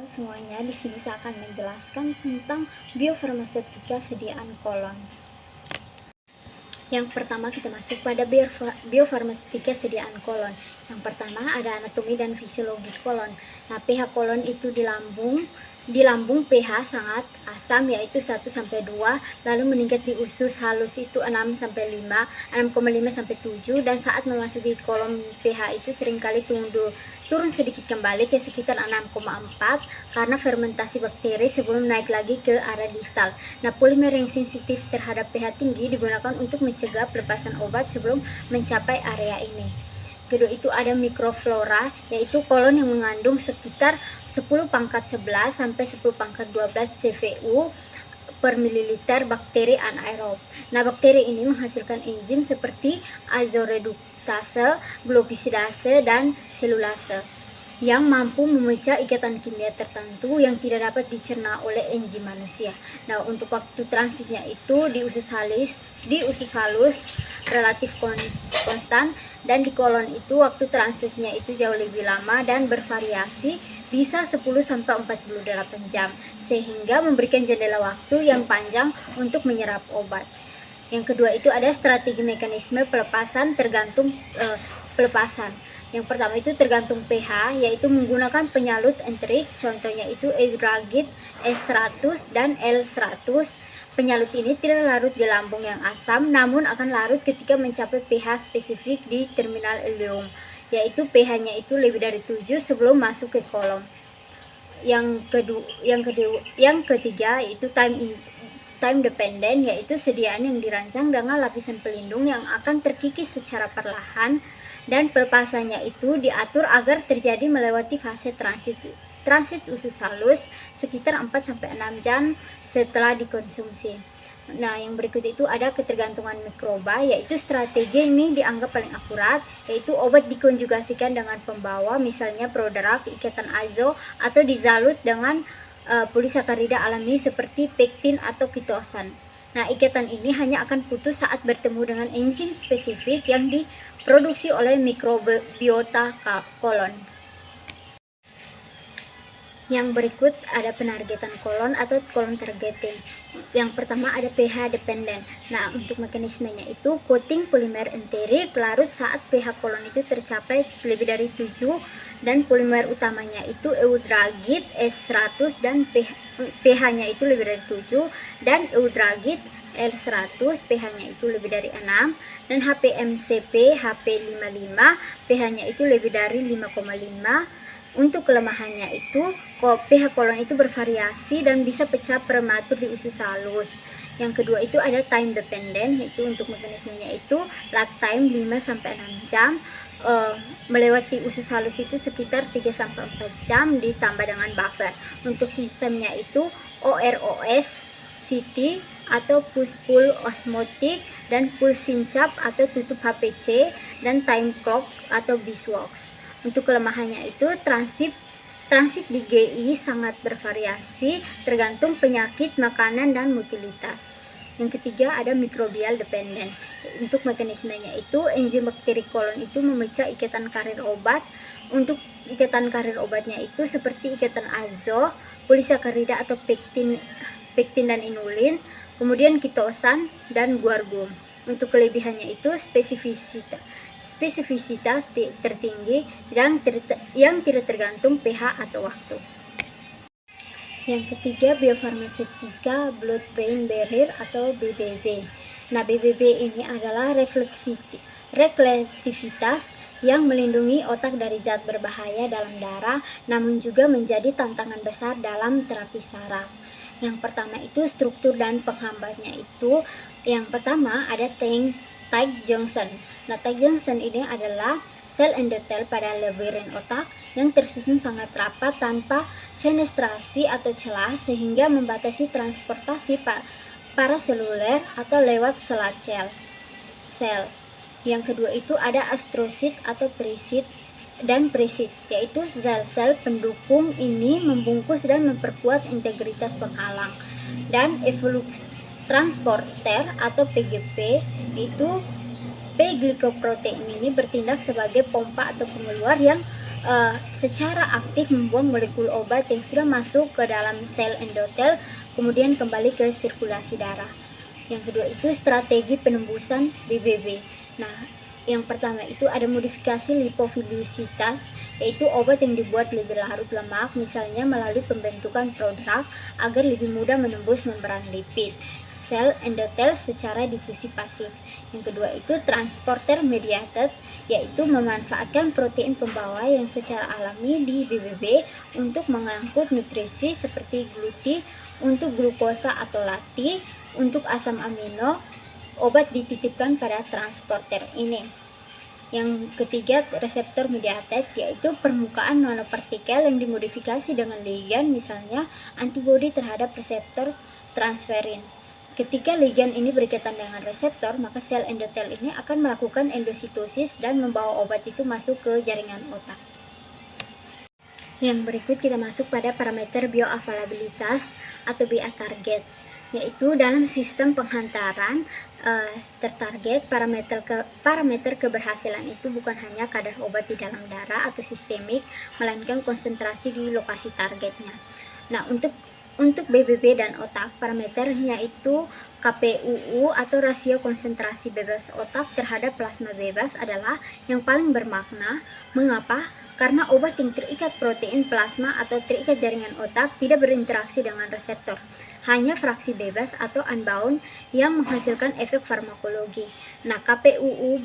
semuanya, di sini saya akan menjelaskan tentang biofarmasetika sediaan kolon. Yang pertama kita masuk pada biofarmasetika sediaan kolon. Yang pertama ada anatomi dan fisiologi kolon. Nah, pH kolon itu di lambung pH sangat asam yaitu 1-2, lalu meningkat di usus halus itu 6-5, 6,5-7, dan saat memasuki kolom pH itu seringkali turun sedikit kembali ke sekitar 6,4 karena fermentasi bakteri sebelum naik lagi ke area distal. Nah, polimer yang sensitif terhadap pH tinggi digunakan untuk mencegah pelepasan obat sebelum mencapai area ini. Kedua itu ada mikroflora, yaitu kolon yang mengandung sekitar 10⁻11 sampai 10⁻12 CFU per mililiter bakteri anaerob. Nah, bakteri ini menghasilkan enzim seperti azoreduktase, glukosidase, dan selulase yang mampu memecah ikatan kimia tertentu yang tidak dapat dicerna oleh enzim manusia. Nah, untuk waktu transitnya itu di usus halus relatif konstan, dan di kolon itu waktu transitnya itu jauh lebih lama dan bervariasi, bisa 10-48 jam, sehingga memberikan jendela waktu yang panjang untuk menyerap obat. Yang kedua itu ada strategi mekanisme pelepasan tergantung pelepasan. Yang pertama itu tergantung pH, yaitu menggunakan penyalut enterik, contohnya itu eudragit S100 dan L100. Penyalut ini tidak larut di lambung yang asam, namun akan larut ketika mencapai pH spesifik di terminal ileum, yaitu pH-nya itu lebih dari 7 sebelum masuk ke kolom. Yang ketiga yaitu time dependent, yaitu sediaan yang dirancang dengan lapisan pelindung yang akan terkikis secara perlahan, dan pelepasannya itu diatur agar terjadi melewati fase transit usus halus sekitar 4-6 jam setelah dikonsumsi. Nah, yang berikut itu ada ketergantungan mikroba, yaitu strategi ini dianggap paling akurat, yaitu obat dikonjugasikan dengan pembawa, misalnya prodrug, ikatan azo, atau dizalut dengan polisakarida alami seperti pektin atau kitosan. Nah, ikatan ini hanya akan putus saat bertemu dengan enzim spesifik yang diproduksi oleh mikrobiota kolon. Yang berikut ada penargetan kolon atau kolon targeting. Yang pertama ada pH dependent. Nah, untuk mekanismenya itu coating polimer enterik larut saat pH kolon itu tercapai lebih dari 7, dan polimer utamanya itu eudragit S100 dan pH-nya itu lebih dari 7, dan eudragit L100 pH-nya itu lebih dari 6, dan HPMCP HP55 pH-nya itu lebih dari 5,5. Untuk kelemahannya itu pH kolon itu bervariasi dan bisa pecah prematur di usus halus. Yang kedua itu ada time dependent, yaitu untuk mekanismenya itu lag time 5-6 jam, melewati usus halus itu sekitar 3-4 jam ditambah dengan buffer. Untuk sistemnya itu OROS, CT atau push-pull osmotic, dan pull sincap atau tutup HPC, dan time clock atau beeswax. Untuk kelemahannya itu transit di GI sangat bervariasi tergantung penyakit, makanan, dan motilitas. Yang ketiga ada microbial dependent. Untuk mekanismenya itu enzim bakteri kolon itu memecah ikatan karir obat. Untuk ikatan karir obatnya itu seperti ikatan azo, polisakarida atau pektin dan inulin, kemudian kitosan dan guargum. Untuk kelebihannya itu spesifisitas tertinggi yang tidak tergantung pH atau waktu. Yang ketiga biofarmasetika blood-brain barrier atau BBB. Nah, BBB ini adalah reflektivitas yang melindungi otak dari zat berbahaya dalam darah, namun juga menjadi tantangan besar dalam terapi saraf. Yang pertama itu struktur dan penghambatnya itu, yang pertama ada tight junction. Nah, tight junction ini adalah sel endotel pada labirin otak yang tersusun sangat rapat tanpa fenestrasi atau celah sehingga membatasi transportasi paraseluler atau lewat selat sel. Yang kedua itu ada astrosit atau perisit, yaitu sel-sel pendukung ini membungkus dan memperkuat integritas penghalang. Dan efflux transporter atau PGP, itu P-glikoprotein ini bertindak sebagai pompa atau pengeluar yang secara aktif membuang molekul obat yang sudah masuk ke dalam sel endotel kemudian kembali ke sirkulasi darah. Yang kedua itu strategi penembusan BBB. Nah, yang pertama itu ada modifikasi lipofilisitas, yaitu obat yang dibuat lebih larut lemak, misalnya melalui pembentukan prodrug agar lebih mudah menembus membran lipid sel endotel secara difusi pasif. Yang kedua itu transporter mediated, yaitu memanfaatkan protein pembawa yang secara alami di BBB untuk mengangkut nutrisi seperti gluti untuk glukosa atau lati, untuk asam amino. Obat dititipkan pada transporter ini. Yang ketiga, reseptor mediated, yaitu permukaan nanopartikel yang dimodifikasi dengan ligand, misalnya antibodi terhadap reseptor transferin. Ketika ligand ini berkaitan dengan reseptor, maka sel endotel ini akan melakukan endositosis dan membawa obat itu masuk ke jaringan otak. Yang berikut kita masuk pada parameter bioavailabilitas atau BA target, yaitu dalam sistem penghantaran tertarget parameter keberhasilan itu bukan hanya kadar obat di dalam darah atau sistemik, melainkan konsentrasi di lokasi targetnya. Nah, untuk BBB dan otak, parameternya itu KPUU atau rasio konsentrasi bebas otak terhadap plasma bebas adalah yang paling bermakna. Mengapa? Karena obat yang terikat protein plasma atau terikat jaringan otak tidak berinteraksi dengan reseptor, hanya fraksi bebas atau unbound yang menghasilkan efek farmakologi. Nah, KPUU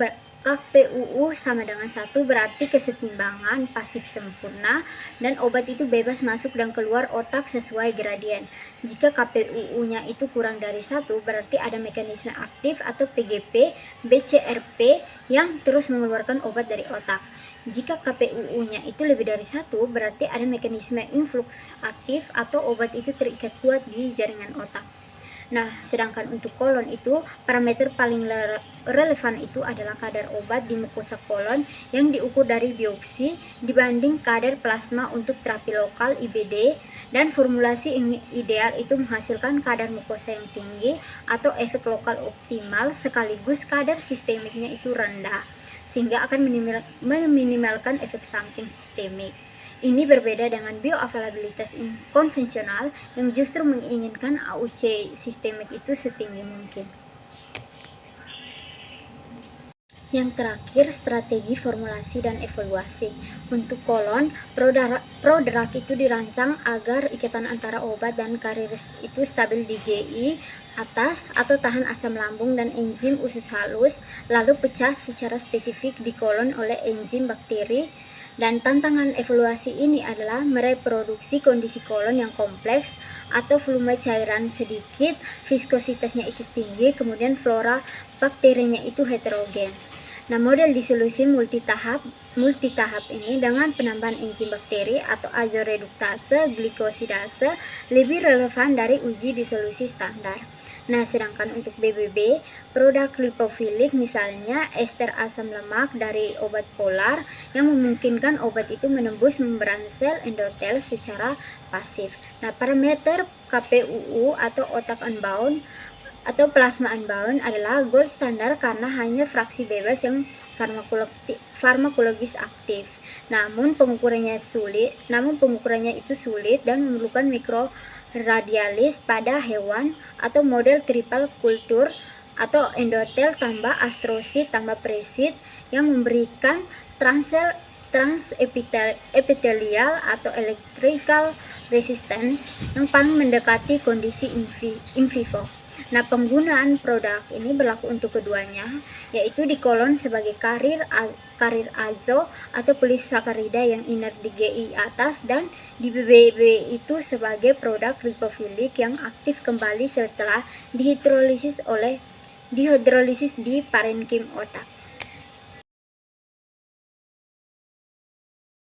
sama dengan 1, berarti kesetimbangan pasif sempurna dan obat itu bebas masuk dan keluar otak sesuai gradien. Jika KPUU-nya itu kurang dari 1, berarti ada mekanisme aktif atau PGP, BCRP yang terus mengeluarkan obat dari otak. Jika KPUU-nya itu lebih dari 1, berarti ada mekanisme influx aktif atau obat itu terikat kuat di jaringan otak. Nah, sedangkan untuk kolon itu, parameter paling relevan itu adalah kadar obat di mukosa kolon yang diukur dari biopsi dibanding kadar plasma untuk terapi lokal IBD, dan formulasi ideal itu menghasilkan kadar mukosa yang tinggi atau efek lokal optimal sekaligus kadar sistemiknya itu rendah, sehingga akan meminimalkan efek samping sistemik. Ini berbeda dengan bioavailabilitas konvensional yang justru menginginkan AUC sistemik itu setinggi mungkin. Yang terakhir, strategi formulasi dan evaluasi. Untuk kolon, prodrug itu dirancang agar ikatan antara obat dan karir itu stabil di GI atas atau tahan asam lambung dan enzim usus halus, lalu pecah secara spesifik di kolon oleh enzim bakteri. Dan tantangan evaluasi ini adalah mereproduksi kondisi kolon yang kompleks atau volume cairan sedikit, viskositasnya itu tinggi, kemudian flora bakterinya itu heterogen. Nah, model disolusi multitahap ini dengan penambahan enzim bakteri atau azoreduktase, glikosidase lebih relevan dari uji disolusi standar. Nah, sedangkan untuk BBB, produk lipofilik misalnya ester asam lemak dari obat polar yang memungkinkan obat itu menembus membran sel endotel secara pasif. Nah, parameter KPUU atau otak unbound atau plasma unbound adalah gold standar karena hanya fraksi bebas yang farmakologis aktif. Namun pengukurannya itu sulit dan memerlukan mikroradialis pada hewan atau model triple kultur atau endotel tambah astrosit tambah presit yang memberikan transepitelial atau electrical resistance yang paling mendekati kondisi in vivo. Nah, penggunaan produk ini berlaku untuk keduanya, yaitu di kolon sebagai karir azo atau polisakarida yang inert di GI atas, dan di BBB itu sebagai produk lipofilik yang aktif kembali setelah dihidrolisis di parenkim otak.